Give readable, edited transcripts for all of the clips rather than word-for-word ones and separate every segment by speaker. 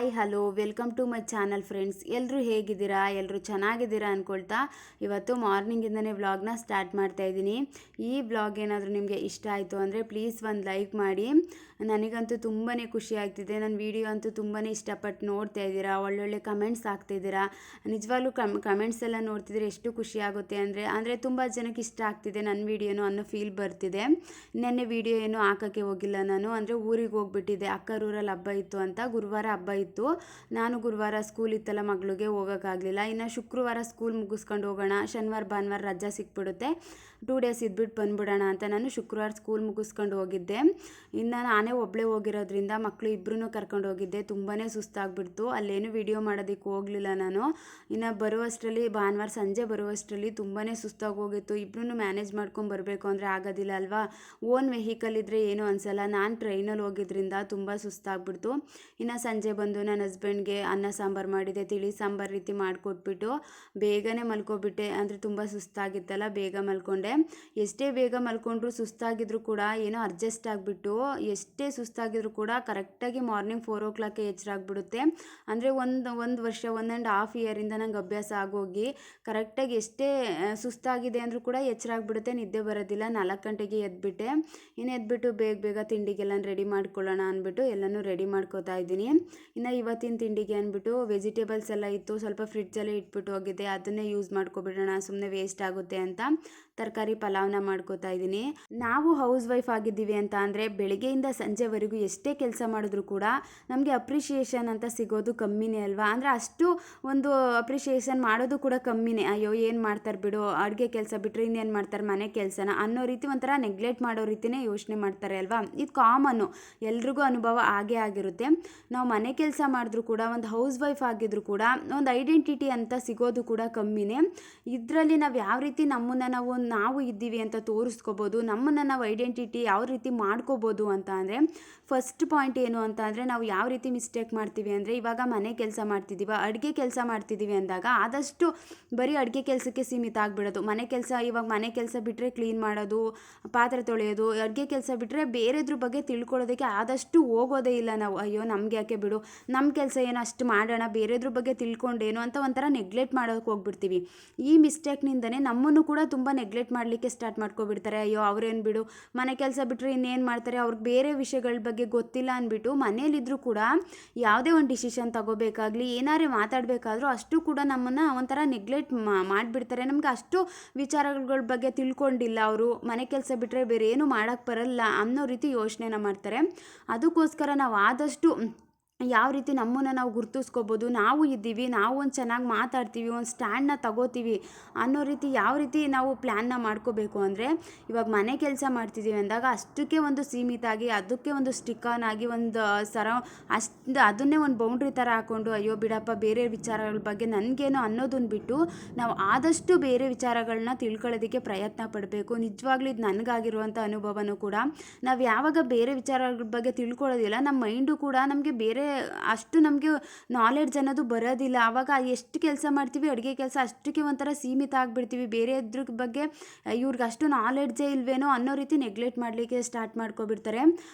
Speaker 1: Hi hello welcome to my channel friends. ಎಲ್ಲರೂ ಹೇಗಿದ್ದೀರಾ? ಎಲ್ಲರೂ ಚೆನ್ನಾಗಿದ್ದೀರಾ ಅಂದ್ಕೊಳ್ತಾ ಇವತ್ತು ಮಾರ್ನಿಂಗಿಂದನೇ ವ್ಲಾಗ್ನ ಸ್ಟಾರ್ಟ್ ಮಾಡ್ತಾ ಇದ್ದೀನಿ. ಈ ವ್ಲಾಗ್ ಏನಾದರೂ ನಿಮಗೆ ಇಷ್ಟ ಆಯಿತು ಅಂದರೆ ಪ್ಲೀಸ್ ಒಂದು ಲೈಕ್ ಮಾಡಿ. ನನಗಂತೂ ತುಂಬಾ ಖುಷಿ ಆಗ್ತಿದೆ. ನನ್ನ ವೀಡಿಯೋ ಅಂತೂ ತುಂಬಾ ಇಷ್ಟಪಟ್ಟು ನೋಡ್ತಾ ಇದ್ದೀರಾ, ಒಳ್ಳೊಳ್ಳೆ ಕಮೆಂಟ್ಸ್ ಆಗ್ತಿದ್ದೀರಾ. ನಿಜವಾಗ್ಲೂ ಕಮೆಂಟ್ಸ್ ಎಲ್ಲ ನೋಡ್ತಿದ್ರೆ ಎಷ್ಟು ಖುಷಿ ಆಗುತ್ತೆ ಅಂದರೆ ತುಂಬ ಜನಕ್ಕೆ ಇಷ್ಟ ಆಗ್ತಿದೆ ನನ್ನ ವೀಡಿಯೋನು ಅನ್ನೋ ಫೀಲ್ ಬರ್ತಿದೆ. ನೆನ್ನೆ ವೀಡಿಯೋ ಏನೂ ಹಾಕೋಕ್ಕೆ ಹೋಗಿಲ್ಲ ನಾನು, ಅಂದರೆ ಊರಿಗೆ ಹೋಗ್ಬಿಟ್ಟಿದ್ದೆ. ಅಕ್ಕರೂರಲ್ಲಿ ಹಬ್ಬ ಇತ್ತು ಅಂತ, ಗುರುವಾರ ಹಬ್ಬ ಇತ್ತು. ನಾನು ಗುರುವಾರ ಸ್ಕೂಲ್ ಇತ್ತಲ್ಲ ಮಗಳಿಗೆ ಹೋಗೋಕ್ಕಾಗಲಿಲ್ಲ. ಇನ್ನು ಶುಕ್ರವಾರ ಸ್ಕೂಲ್ ಮುಗಿಸ್ಕೊಂಡು ಹೋಗೋಣ, ಶನಿವಾರ ಭಾನುವಾರ ರಜಾ ಸಿಕ್ಬಿಡುತ್ತೆ, 2 ಡೇಸ್ ಇದ್ಬಿಟ್ಟು ಬಂದ್ಬಿಡೋಣ ಅಂತ ನಾನು ಶುಕ್ರವಾರ ಸ್ಕೂಲ್ ಮುಗಿಸ್ಕೊಂಡು ಹೋಗಿದ್ದೆ. ಇನ್ನು ನಾನೇ ಒಬ್ಬಳೇ ಹೋಗಿರೋದ್ರಿಂದ ಮಕ್ಕಳು ಇಬ್ಬರೂ ಕರ್ಕೊಂಡು ಹೋಗಿದ್ದೆ. ತುಂಬಾ ಸುಸ್ತಾಗ್ಬಿಡ್ತು, ಅಲ್ಲೇನು ವಿಡಿಯೋ ಮಾಡೋದಕ್ಕೆ ಹೋಗಲಿಲ್ಲ ನಾನು. ಇನ್ನು ಬರುವಷ್ಟರಲ್ಲಿ ಭಾನುವಾರ ಸಂಜೆ ಬರುವಷ್ಟರಲ್ಲಿ ತುಂಬಾ ಸುಸ್ತಾಗಿ ಹೋಗಿತ್ತು. ಇಬ್ಬರೂ ಮ್ಯಾನೇಜ್ ಮಾಡ್ಕೊಂಡು ಬರಬೇಕು ಅಂದರೆ ಆಗೋದಿಲ್ಲ ಅಲ್ವಾ. ಓನ್ ವೆಹಿಕಲ್ ಇದ್ದರೆ ಏನೂ ಅನಿಸಲ್ಲ. ನಾನು ಟ್ರೈನಲ್ಲಿ ಹೋಗಿದ್ರಿಂದ ತುಂಬ ಸುಸ್ತಾಗ್ಬಿಡ್ತು. ಇನ್ನು ಸಂಜೆ ಬಂದು ನನ್ನ ಹಸ್ಬೆಂಡ್ಗೆ ಅನ್ನ ಸಾಂಬಾರು ಮಾಡಿದೆ, ತಿಳಿ ಸಾಂಬಾರು ರೀತಿ ಮಾಡಿಕೊಟ್ಬಿಟ್ಟು ಬೇಗನೆ ಮಲ್ಕೊಬಿಟ್ಟೆ. ಅಂದರೆ ತುಂಬ ಸುಸ್ತಾಗಿತ್ತಲ್ಲ, ಬೇಗ ಮಲ್ಕೊಂಡೆ. ಎಷ್ಟೇ ಬೇಗ ಮಲ್ಕೊಂಡ್ರು ಸುಸ್ತಾಗಿದ್ರು ಕೂಡ ಏನೋ ಅಡ್ಜಸ್ಟ್ ಆಗಿಬಿಟ್ಟು, ಎಷ್ಟೇ ಸುಸ್ತಾಗಿದ್ರು ಕೂಡ ಕರೆಕ್ಟಾಗಿ ಮಾರ್ನಿಂಗ್ 4 o'clock ಎಚ್ಚರ ಆಗಿಬಿಡುತ್ತೆ. ಅಂದರೆ ಒಂದು ವರ್ಷ 1.5 ಇಯರಿಂದ ನಂಗೆ ಅಭ್ಯಾಸ ಆಗೋಗಿ ಕರೆಕ್ಟಾಗಿ ಎಷ್ಟೇ ಸುಸ್ತಾಗಿದೆ ಅಂದರೂ ಕೂಡ ಎಚ್ಚರ ಆಗಿಬಿಡುತ್ತೆ, ನಿದ್ದೆ ಬರೋದಿಲ್ಲ. 4 ಗಂಟೆಗೆ ಎದ್ಬಿಟ್ಟೆ. ಇನ್ನು ಎದ್ಬಿಟ್ಟು ಬೇಗ ತಿಂಡಿಗೆಲ್ಲ ರೆಡಿ ಮಾಡ್ಕೊಳ್ಳೋಣ ಅಂದ್ಬಿಟ್ಟು ಎಲ್ಲನೂ ರೆಡಿ ಮಾಡ್ಕೋತಾ ಇದ್ದೀನಿ. ಇನ್ನು ಇವತ್ತಿನ ತಿಂಡಿಗೆ ಅಂದ್ಬಿಟ್ಟು ವೆಜಿಟೇಬಲ್ಸ್ ಎಲ್ಲ ಇತ್ತು, ಸ್ವಲ್ಪ ಫ್ರಿಡ್ಜಲ್ಲೇ ಇಟ್ಬಿಟ್ಟು ಹೋಗಿದ್ದೆ. ಅದನ್ನೇ ಯೂಸ್ ಮಾಡ್ಕೊಬಿಡೋಣ, ಸುಮ್ಮನೆ ವೇಸ್ಟ್ ಆಗುತ್ತೆ ಅಂತ ತರಕಾರಿ ಪಲಾವ್ನ ಮಾಡ್ಕೋತಾ ಇದ್ದೀನಿ. ನಾವು ಹೌಸ್ ವೈಫ್ ಆಗಿದ್ದೀವಿ ಅಂತ ಅಂದರೆ ಬೆಳಗ್ಗೆಯಿಂದ ಸಂಜೆವರೆಗೂ ಎಷ್ಟೇ ಕೆಲಸ ಮಾಡಿದ್ರು ಕೂಡ ನಮಗೆ ಅಪ್ರಿಷಿಯೇಷನ್ ಅಂತ ಸಿಗೋದು ಕಮ್ಮಿನೇ ಅಲ್ವಾ. ಅಂದರೆ ಅಷ್ಟು ಒಂದು ಅಪ್ರಿಷಿಯೇಷನ್ ಮಾಡೋದು ಕೂಡ ಕಮ್ಮಿನೇ. ಅಯ್ಯೋ ಏನು ಮಾಡ್ತಾರೆ ಬಿಡು, ಅಡುಗೆ ಕೆಲಸ ಬಿಟ್ಟರೆ ಇನ್ನೇನು ಮಾಡ್ತಾರೆ, ಮನೆ ಕೆಲಸನ ಅನ್ನೋ ರೀತಿ ಒಂಥರ ನೆಗ್ಲೆಕ್ಟ್ ಮಾಡೋ ರೀತಿಯೇ ಯೋಚನೆ ಮಾಡ್ತಾರೆ ಅಲ್ವಾ. ಇದು ಕಾಮನ್ನು, ಎಲ್ರಿಗೂ ಅನುಭವ ಆಗೇ ಆಗಿರುತ್ತೆ. ನಾವು ಮನೆ ಕೆಲಸ ಮಾಡಿದ್ರು ಕೂಡ, ಒಂದು ಹೌಸ್ ವೈಫ್ ಆಗಿದ್ರು ಕೂಡ ಒಂದು ಐಡೆಂಟಿಟಿ ಅಂತ ಸಿಗೋದು ಕೂಡ ಕಮ್ಮಿನೇ. ಇದರಲ್ಲಿ ನಾವು ಯಾವ ರೀತಿ ನಮ್ಮನ್ನು ನಾವು ಇದ್ದೀವಿ ಅಂತ ತೋರಿಸ್ಕೋಬೋದು, ನಮ್ಮನ್ನು ನಾವು ಐಡೆಂಟಿಟಿ ಯಾವ ರೀತಿ ಮಾಡ್ಕೋಬೋದು ಅಂತ ಅಂದರೆ, ಫಸ್ಟ್ ಪಾಯಿಂಟ್ ಏನು ಅಂತ ಅಂದರೆ, ನಾವು ಯಾವ ರೀತಿ ಮಿಸ್ಟೇಕ್ ಮಾಡ್ತೀವಿ ಅಂದರೆ, ಇವಾಗ ಮನೆ ಕೆಲಸ ಮಾಡ್ತಿದ್ದೀವಿ, ಅಡುಗೆ ಕೆಲಸ ಮಾಡ್ತಿದ್ದೀವಿ ಅಂದಾಗ ಆದಷ್ಟು ಬರೀ ಅಡುಗೆ ಕೆಲಸಕ್ಕೆ ಸೀಮಿತ ಆಗಿಬಿಡೋದು. ಇವಾಗ ಮನೆ ಕೆಲಸ ಬಿಟ್ಟರೆ ಕ್ಲೀನ್ ಮಾಡೋದು, ಪಾತ್ರೆ ತೊಳೆಯೋದು, ಅಡುಗೆ ಕೆಲಸ ಬಿಟ್ಟರೆ ಬೇರೆದ್ರ ಬಗ್ಗೆ ತಿಳ್ಕೊಳ್ಳೋದಕ್ಕೆ ಆದಷ್ಟು ಹೋಗೋದೇ ಇಲ್ಲ ನಾವು. ಅಯ್ಯೋ ನಮ್ಗೆ ಯಾಕೆ ಬಿಡು, ನಮ್ಮ ಕೆಲಸ ಏನೋ ಅಷ್ಟು ಮಾಡೋಣ, ಬೇರೆದ್ರ ಬಗ್ಗೆ ತಿಳ್ಕೊಂಡೇನು ಅಂತ ಒಂಥರ ನೆಗ್ಲೆಕ್ಟ್ ಮಾಡೋಕ್ಕೆ ಹೋಗ್ಬಿಡ್ತೀವಿ. ಈ ಮಿಸ್ಟೇಕ್ನಿಂದನೇ ನಮ್ಮನ್ನು ಕೂಡ ತುಂಬ ನೆಗ್ಲೆಕ್ಟ್ ಮಾಡಲಿಕ್ಕೆ ಸ್ಟಾರ್ಟ್ ಮಾಡ್ಕೊಬಿಡ್ತಾರೆ. ಅಯ್ಯೋ ಅವ್ರೇನು ಬಿಡು, ಮನೆ ಕೆಲಸ ಬಿಟ್ಟರೆ ಇನ್ನೇನು ಮಾಡ್ತಾರೆ, ಅವ್ರಿಗೆ ಬೇರೆ ವಿಷಯಗಳ ಬಗ್ಗೆ ಗೊತ್ತಿಲ್ಲ ಅಂದ್ಬಿಟ್ಟು ಮನೇಲಿದ್ದರೂ ಕೂಡ ಯಾವುದೇ ಒಂದು ಡಿಸಿಷನ್ ತಗೋಬೇಕಾಗಲಿ, ಏನಾರೇ ಮಾತಾಡಬೇಕಾದ್ರೂ ಅಷ್ಟು ಕೂಡ ನಮ್ಮನ್ನು ಒಂಥರ ನೆಗ್ಲೆಕ್ಟ್ ಮಾಡಿಬಿಡ್ತಾರೆ. ನಮ್ಗೆ ಅಷ್ಟು ವಿಚಾರಗಳ ಬಗ್ಗೆ ತಿಳ್ಕೊಂಡಿಲ್ಲ ಅವರು, ಮನೆ ಕೆಲಸ ಬಿಟ್ಟರೆ ಬೇರೆ ಏನು ಮಾಡೋಕ್ಕೆ ಬರಲ್ಲ ಅನ್ನೋ ರೀತಿ ಯೋಚನೆನ ಮಾಡ್ತಾರೆ. ಅದಕ್ಕೋಸ್ಕರ ನಾವು ಆದಷ್ಟು ಯಾವ ರೀತಿ ನಮ್ಮನ್ನು ನಾವು ಗುರ್ತಿಸ್ಕೋಬೋದು, ನಾವು ಇದ್ದೀವಿ, ನಾವು ಒಂದು ಚೆನ್ನಾಗಿ ಮಾತಾಡ್ತೀವಿ, ಒಂದು ಸ್ಟ್ಯಾಂಡನ್ನ ತಗೋತೀವಿ ಅನ್ನೋ ರೀತಿ ಯಾವ ರೀತಿ ನಾವು ಪ್ಲ್ಯಾನ್ನ ಮಾಡ್ಕೋಬೇಕು ಅಂದರೆ, ಇವಾಗ ಮನೆ ಕೆಲಸ ಮಾಡ್ತಿದ್ದೀವಿ ಅಂದಾಗ ಅಷ್ಟಕ್ಕೆ ಒಂದು ಸೀಮಿತ ಆಗಿ, ಅದಕ್ಕೆ ಒಂದು ಸ್ಟಿಕ್ ಆನ್ ಆಗಿ, ಒಂದು ಅದನ್ನೇ ಒಂದು ಬೌಂಡ್ರಿ ಥರ ಹಾಕ್ಕೊಂಡು ಅಯ್ಯೋ ಬಿಡಪ್ಪ ಬೇರೆ ವಿಚಾರಗಳ ಬಗ್ಗೆ ನನಗೇನೋ ಅನ್ನೋದನ್ನು ಬಿಟ್ಟು ನಾವು ಆದಷ್ಟು ಬೇರೆ ವಿಚಾರಗಳನ್ನ ತಿಳ್ಕೊಳ್ಳೋದಕ್ಕೆ ಪ್ರಯತ್ನ ಪಡಬೇಕು. ನಿಜವಾಗ್ಲೂ ಇದು ನನಗಾಗಿರುವಂಥ ಅನುಭವನೂ ಕೂಡ. ನಾವು ಯಾವಾಗ ಬೇರೆ ವಿಚಾರಗಳ ಬಗ್ಗೆ ತಿಳ್ಕೊಳ್ಳೋದಿಲ್ಲ, ನಮ್ಮ ಮೈಂಡು ಕೂಡ ನಮಗೆ ಬೇರೆ ಅಷ್ಟು ನಮಗೆ ನಾಲೆಡ್ಜ್ ಅನ್ನೋದು ಬರೋದಿಲ್ಲ. ಆವಾಗ ಎಷ್ಟು ಕೆಲಸ ಮಾಡ್ತೀವಿ, ಅಡುಗೆ ಕೆಲಸ ಅಷ್ಟಕ್ಕೆ ಒಂಥರ ಸೀಮಿತ ಆಗಿಬಿಡ್ತೀವಿ. ಬೇರೆ ಇದ್ರ ಬಗ್ಗೆ ಇವ್ರಿಗೆ ಅಷ್ಟು ನಾಲೆಡ್ಜೇ ಇಲ್ವೇನೋ ಅನ್ನೋ ರೀತಿ ನೆಗ್ಲೆಕ್ಟ್ ಮಾಡಲಿಕ್ಕೆ ಸ್ಟಾರ್ಟ್ ಮಾಡ್ಕೊಬಿಡ್ತಾರೆ.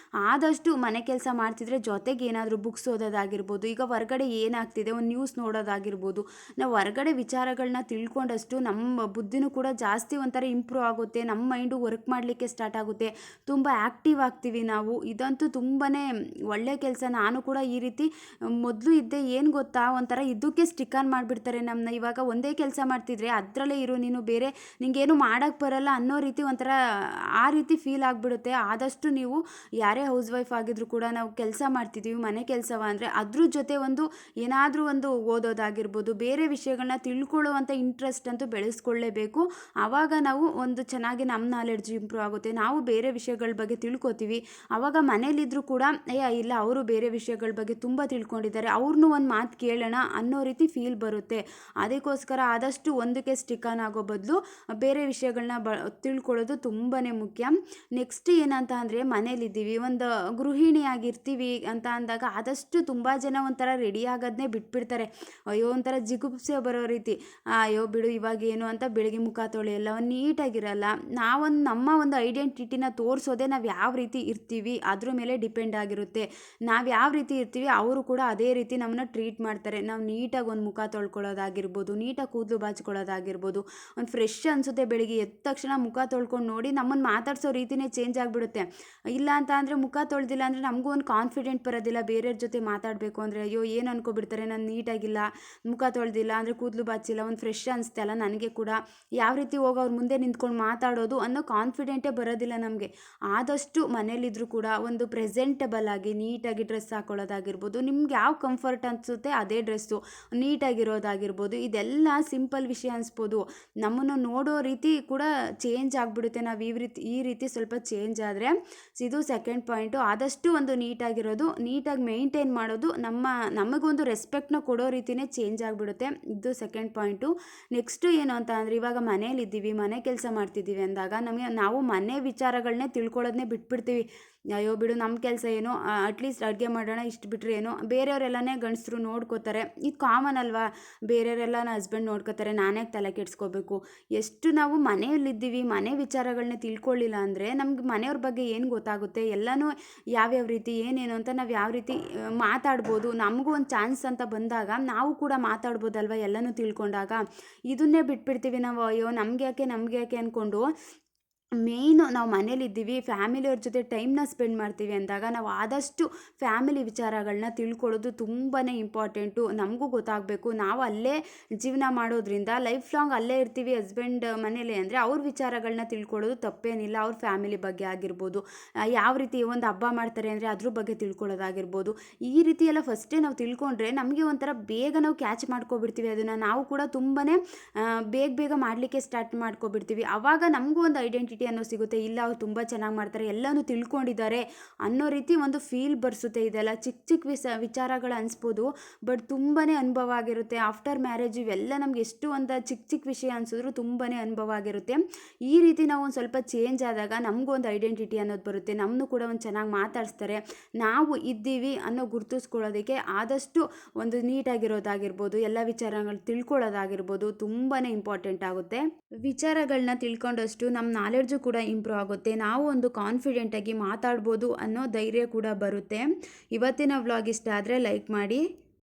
Speaker 1: ಆದಷ್ಟು ಮನೆ ಕೆಲಸ ಮಾಡ್ತಿದ್ರೆ ಜೊತೆಗೆ ಏನಾದರೂ ಬುಕ್ಸ್ ಓದೋದಾಗಿರ್ಬೋದು, ಈಗ ಹೊರಗಡೆ ಏನಾಗ್ತಿದೆ ಒಂದು ನ್ಯೂಸ್ ನೋಡೋದಾಗಿರ್ಬೋದು, ನಾವು ಹೊರಗಡೆ ವಿಚಾರಗಳನ್ನ ತಿಳ್ಕೊಂಡಷ್ಟು ನಮ್ಮ ಬುದ್ಧಿನೂ ಕೂಡ ಜಾಸ್ತಿ ಒಂಥರ ಇಂಪ್ರೂವ್ ಆಗುತ್ತೆ, ನಮ್ಮ ಮೈಂಡು ವರ್ಕ್ ಮಾಡಲಿಕ್ಕೆ ಸ್ಟಾರ್ಟ್ ಆಗುತ್ತೆ, ತುಂಬ ಆ್ಯಕ್ಟಿವ್ ಆಗ್ತೀವಿ ನಾವು. ಇದಂತೂ ತುಂಬಾ ಒಳ್ಳೆ ಕೆಲಸ. ನಾನು ಕೂಡ ಈ ರೀತಿ ಮೊದಲು ಇದ್ದೆ. ಏನು ಗೊತ್ತಾ, ಒಂಥರ ಇದಕ್ಕೆ ಸ್ಟಿಕ್ ಆನ್ ಮಾಡಿಬಿಡ್ತಾರೆ ನಮ್ಮನ್ನ. ಇವಾಗ ಒಂದೇ ಕೆಲಸ ಮಾಡ್ತಿದ್ರೆ ಅದರಲ್ಲೇ ಇರು ನೀನು, ಬೇರೆ ನಿಂಗೇನು ಮಾಡೋಕ್ಕೆ ಬರಲ್ಲ ಅನ್ನೋ ರೀತಿ ಒಂಥರ ಆ ರೀತಿ ಫೀಲ್ ಆಗಿಬಿಡುತ್ತೆ. ಆದಷ್ಟು ನೀವು ಯಾರೇ ಹೌಸ್ ವೈಫ್ ಆಗಿದ್ರು ಕೂಡ ನಾವು ಕೆಲಸ ಮಾಡ್ತಿದ್ದೀವಿ, ಮನೆ ಕೆಲಸವ ಅಂದರೆ ಅದ್ರ ಜೊತೆ ಏನಾದರೂ ಒಂದು ಓದೋದಾಗಿರ್ಬೋದು, ಬೇರೆ ವಿಷಯಗಳನ್ನ ತಿಳ್ಕೊಳ್ಳುವಂಥ ಇಂಟ್ರೆಸ್ಟ್ ಅಂತೂ ಬೆಳೆಸ್ಕೊಳ್ಳೇಬೇಕು. ಆವಾಗ ನಾವು ಒಂದು ಚೆನ್ನಾಗಿ ನಮ್ಮ ನಾಲೆಡ್ಜ್ ಇಂಪ್ರೂವ್ ಆಗುತ್ತೆ, ನಾವು ಬೇರೆ ವಿಷಯಗಳ ಬಗ್ಗೆ ತಿಳ್ಕೊತೀವಿ. ಆವಾಗ ಮನೇಲಿದ್ದರೂ ಕೂಡ ಇಲ್ಲ ಅವರು ಬೇರೆ ವಿಷಯಗಳ ಬಗ್ಗೆ ತುಂಬ ತಿಳ್ಕೊಂಡಿದ್ದಾರೆ, ಅವ್ರನ್ನೂ ಒಂದು ಮಾತು ಕೇಳೋಣ ಅನ್ನೋ ರೀತಿ ಫೀಲ್ ಬರುತ್ತೆ. ಅದಕ್ಕೋಸ್ಕರ ಆದಷ್ಟು ಒಂದಕ್ಕೆ ಸ್ಟಿಕ್ ಆನ್ ಆಗೋ ಬದಲು ಬೇರೆ ವಿಷಯಗಳನ್ನ ತಿಳ್ಕೊಳ್ಳೋದು ತುಂಬಾ ಮುಖ್ಯ. ನೆಕ್ಸ್ಟ್ ಏನಂತ ಅಂದರೆ, ಮನೇಲಿದ್ದೀವಿ, ಒಂದು ಗೃಹಿಣಿಯಾಗಿರ್ತೀವಿ ಅಂತ ಅಂದಾಗ ಆದಷ್ಟು ತುಂಬ ಜನ ಒಂಥರ ರೆಡಿ ಆಗೋದನ್ನೇ ಬಿಟ್ಬಿಡ್ತಾರೆ. ಅಯ್ಯೋ ಒಂಥರ ಜಿಗುಪ್ಸೆ ಬರೋ ರೀತಿ, ಅಯ್ಯೋ ಬಿಡು ಇವಾಗೇನು ಅಂತ ಬೆಳಗ್ಗೆ ಮುಖ ತೊಳೆಯಲ್ಲ, ಒಂದು ನೀಟಾಗಿರಲ್ಲ. ನಮ್ಮ ಒಂದು ಐಡೆಂಟಿಟಿನ ತೋರಿಸೋದೇ ನಾವು ಯಾವ ರೀತಿ ಇರ್ತೀವಿ ಅದ್ರ ಮೇಲೆ ಡಿಪೆಂಡ್ ಆಗಿರುತ್ತೆ. ನಾವು ಯಾವ ರೀತಿ ಇರ್ತೀವಿ ಇರ್ತೀವಿ ಅವರು ಕೂಡ ಅದೇ ರೀತಿ ನಮ್ಮನ್ನ ಟ್ರೀಟ್ ಮಾಡ್ತಾರೆ. ನಾವು ನೀಟಾಗಿ ಒಂದು ಮುಖ ತೊಳ್ಕೊಳ್ಳೋದಾಗಿರ್ಬೋದು, ನೀಟಾಗಿ ಕೂದಲು ಬಾಚ್ಕೊಳ್ಳೋದಾಗಿರ್ಬೋದು, ಒಂದು ಫ್ರೆಶ್ ಅನಿಸುತ್ತೆ. ಬೆಳಿಗ್ಗೆ ಎದ್ದ ತಕ್ಷಣ ಮುಖ ತೊಳ್ಕೊಂಡು ನೋಡಿ ನಮ್ಮನ್ನು ಮಾತಾಡಿಸೋ ರೀತಿನೇ ಚೇಂಜ್ ಆಗಿಬಿಡುತ್ತೆ. ಇಲ್ಲ ಅಂತ ಅಂದರೆ ಮುಖ ತೊಳೆದಿಲ್ಲ ಅಂದರೆ ನಮಗೂ ಒಂದು ಕಾನ್ಫಿಡೆಂಟ್ ಬರೋದಿಲ್ಲ ಬೇರೆಯವ್ರ ಜೊತೆ ಮಾತಾಡಬೇಕು ಅಂದರೆ. ಅಯ್ಯೋ ಏನು ಅನ್ಕೊಬಿಡ್ತಾರೆ, ನಾನು ನೀಟಾಗಿಲ್ಲ, ಮುಖ ತೊಳೆದಿಲ್ಲ ಅಂದರೆ, ಕೂದಲು ಬಾಚಿಲ್ಲ, ಒಂದು ಫ್ರೆಶ್ ಅನಿಸ್ತೆ ಅಲ್ಲ ನನಗೆ ಕೂಡ, ಯಾವ ರೀತಿ ಹೋಗಿ ಅವ್ರ ಮುಂದೆ ನಿಂತ್ಕೊಂಡು ಮಾತಾಡೋದು ಅನ್ನೋ ಕಾನ್ಫಿಡೆಂಟೇ ಬರೋದಿಲ್ಲ ನಮಗೆ. ಆದಷ್ಟು ಮನೇಲಿದ್ದರೂ ಕೂಡ ಒಂದು ಪ್ರೆಸೆಂಟಬಲ್ ಆಗಿ ನೀಟಾಗಿ ಡ್ರೆಸ್ ಹಾಕೊಳ್ಳೋದಾಗಿರ್ಬೋದು, ನಿಮ್ಗೆ ಯಾವ ಕಂಫರ್ಟ್ ಅನಿಸುತ್ತೆ ಅದೇ ಡ್ರೆಸ್ಸು, ನೀಟಾಗಿರೋದಾಗಿರ್ಬೋದು, ಇದೆಲ್ಲ ಸಿಂಪಲ್ ವಿಷಯ ಅನಿಸ್ಬೋದು. ನಮ್ಮನ್ನು ನೋಡೋ ರೀತಿ ಕೂಡ ಚೇಂಜ್ ಆಗಿಬಿಡುತ್ತೆ. ನಾವು ಈ ರೀತಿ ಸ್ವಲ್ಪ ಚೇಂಜ್ ಆದರೆ. ಇದು ಸೆಕೆಂಡ್ ಪಾಯಿಂಟು. ಆದಷ್ಟು ಒಂದು ನೀಟಾಗಿರೋದು, ನೀಟಾಗಿ ಮೇಂಟೈನ್ ಮಾಡೋದು, ನಮಗೊಂದು ರೆಸ್ಪೆಕ್ಟ್ನ ಕೊಡೋ ರೀತಿಯೇ ಚೇಂಜ್ ಆಗಿಬಿಡುತ್ತೆ. ಇದು ಸೆಕೆಂಡ್ ಪಾಯಿಂಟು. ನೆಕ್ಸ್ಟು ಏನು ಅಂತ ಅಂದರೆ, ಇವಾಗ ಮನೇಲಿದ್ದೀವಿ, ಮನೆ ಕೆಲಸ ಮಾಡ್ತಿದ್ದೀವಿ ಅಂದಾಗ ನಾವು ಮನೆ ವಿಚಾರಗಳನ್ನೇ ತಿಳ್ಕೊಳ್ಳೋದನ್ನೇ ಬಿಟ್ಬಿಡ್ತೀವಿ. ಅಯ್ಯೋ ಬಿಡು, ನಮ್ಮ ಕೆಲಸ ಏನೋ, ಅಟ್ಲೀಸ್ಟ್ ಅಡುಗೆ ಮಾಡೋಣ, ಇಷ್ಟು ಬಿಟ್ಟರೆ ಏನೋ, ಬೇರೆಯವರೆಲ್ಲನೇ ಗಂಡಸರು ನೋಡ್ಕೋತಾರೆ, ಇದು ಕಾಮನ್ ಅಲ್ವಾ, ಬೇರೆಯವರೆಲ್ಲ ನನ್ನ ಹಸ್ಬೆಂಡ್ ನೋಡ್ಕೋತಾರೆ, ನಾನೇ ತಲೆ ಕೆಡಿಸ್ಕೋಬೇಕು. ಎಷ್ಟು ನಾವು ಮನೆಯಲ್ಲಿದ್ದೀವಿ, ಮನೆ ವಿಚಾರಗಳನ್ನ ತಿಳ್ಕೊಳ್ಳಿಲ್ಲ ಅಂದರೆ ನಮ್ಗೆ ಮನೆಯವ್ರ ಬಗ್ಗೆ ಏನು ಗೊತ್ತಾಗುತ್ತೆ, ಎಲ್ಲನೂ ಯಾವ್ಯಾವ ರೀತಿ ಏನೇನು ಅಂತ ನಾವು ಯಾವ ರೀತಿ ಮಾತಾಡ್ಬೋದು. ನಮಗೂ ಒಂದು ಚಾನ್ಸ್ ಅಂತ ಬಂದಾಗ ನಾವು ಕೂಡ ಮಾತಾಡ್ಬೋದಲ್ವ ಎಲ್ಲನೂ ತಿಳ್ಕೊಂಡಾಗ. ಇದನ್ನೇ ಬಿಟ್ಬಿಡ್ತೀವಿ ನಾವು. ಅಯ್ಯೋ ನಮ್ಗೆ ಯಾಕೆ ಅಂದ್ಕೊಂಡು. ಮೇಯ್ನು ನಾವು ಮನೇಲಿದ್ದೀವಿ, ಫ್ಯಾಮಿಲಿಯವ್ರ ಜೊತೆ ಟೈಮ್ನ ಸ್ಪೆಂಡ್ ಮಾಡ್ತೀವಿ ಅಂದಾಗ ನಾವು ಆದಷ್ಟು ಫ್ಯಾಮಿಲಿ ವಿಚಾರಗಳನ್ನ ತಿಳ್ಕೊಳ್ಳೋದು ತುಂಬಾ ಇಂಪಾರ್ಟೆಂಟು. ನಮಗೂ ಗೊತ್ತಾಗಬೇಕು. ನಾವು ಅಲ್ಲೇ ಜೀವನ ಮಾಡೋದ್ರಿಂದ ಲೈಫ್ ಲಾಂಗ್ ಅಲ್ಲೇ ಇರ್ತೀವಿ ಹಸ್ಬೆಂಡ್ ಮನೇಲಿ ಅಂದರೆ ಅವ್ರ ವಿಚಾರಗಳನ್ನ ತಿಳ್ಕೊಳ್ಳೋದು ತಪ್ಪೇನಿಲ್ಲ. ಅವ್ರ ಫ್ಯಾಮಿಲಿ ಬಗ್ಗೆ ಆಗಿರ್ಬೋದು, ಯಾವ ರೀತಿ ಒಂದು ಹಬ್ಬ ಮಾಡ್ತಾರೆ ಅಂದರೆ ಅದ್ರ ಬಗ್ಗೆ ತಿಳ್ಕೊಳ್ಳೋದಾಗಿರ್ಬೋದು. ಈ ರೀತಿ ಎಲ್ಲ ಫಸ್ಟೇ ನಾವು ತಿಳ್ಕೊಂಡ್ರೆ ನಮಗೆ ಒಂಥರ ಬೇಗ ನಾವು ಕ್ಯಾಚ್ ಮಾಡ್ಕೊಬಿಡ್ತೀವಿ. ಅದನ್ನು ನಾವು ಕೂಡ ತುಂಬಾ ಬೇಗ ಮಾಡಲಿಕ್ಕೆ ಸ್ಟಾರ್ಟ್ ಮಾಡ್ಕೊಬಿಡ್ತೀವಿ. ಆವಾಗ ನಮಗೂ ಒಂದು ಐಡೆಂಟಿಟಿ ಅನ್ನೋ ಸಿಗುತ್ತೆ. ಇಲ್ಲ ಅವ್ರು ತುಂಬ ಚೆನ್ನಾಗಿ ಮಾಡ್ತಾರೆ, ಎಲ್ಲನೂ ತಿಳ್ಕೊಂಡಿದ್ದಾರೆ ಅನ್ನೋ ರೀತಿ ಒಂದು ಫೀಲ್ ಬರ್ಸುತ್ತೆ. ಇದೆಲ್ಲ ಚಿಕ್ಕ ವಿಚಾರಗಳು ಅನಿಸ್ಬೋದು, ಬಟ್ ತುಂಬಾ ಅನುಭವ ಆಗಿರುತ್ತೆ. ಆಫ್ಟರ್ ಮ್ಯಾರೇಜ್ ಇವೆಲ್ಲ ನಮ್ಗೆ ಎಷ್ಟು ಒಂದು ಚಿಕ್ಕ ವಿಷಯ ಅನಿಸಿದ್ರು ತುಂಬಾ ಅನುಭವ ಆಗಿರುತ್ತೆ. ಈ ರೀತಿ ನಾವು ಒಂದು ಸ್ವಲ್ಪ ಚೇಂಜ್ ಆದಾಗ ನಮಗೂ ಒಂದು ಐಡೆಂಟಿಟಿ ಅನ್ನೋದು ಬರುತ್ತೆ. ನಮ್ಮನ್ನು ಕೂಡ ಒಂದು ಚೆನ್ನಾಗಿ ಮಾತಾಡಿಸ್ತಾರೆ. ನಾವು ಇದ್ದೀವಿ ಅನ್ನೋ ಗುರುತಿಸ್ಕೊಳ್ಳೋದಕ್ಕೆ ಆದಷ್ಟು ಒಂದು ನೀಟಾಗಿರೋದಾಗಿರ್ಬೋದು, ಎಲ್ಲ ವಿಚಾರಗಳು ತಿಳ್ಕೊಳ್ಳೋದಾಗಿರ್ಬೋದು ತುಂಬಾ ಇಂಪಾರ್ಟೆಂಟ್ ಆಗುತ್ತೆ. ವಿಚಾರಗಳನ್ನ ತಿಳ್ಕೊಂಡಷ್ಟು ನಮ್ಮ ನಾಲೆಡ್ಜು ಕೂಡ ಇಂಪ್ರೂವ್ ಆಗುತ್ತೆ. ನಾವು ಒಂದು ಕಾನ್ಫಿಡೆಂಟಾಗಿ ಮಾತಾಡ್ಬೋದು ಅನ್ನೋ ಧೈರ್ಯ ಕೂಡ ಬರುತ್ತೆ. ಇವತ್ತಿನ ವ್ಲಾಗ್ ಇಷ್ಟ ಆದರೆ ಲೈಕ್ ಮಾಡಿ.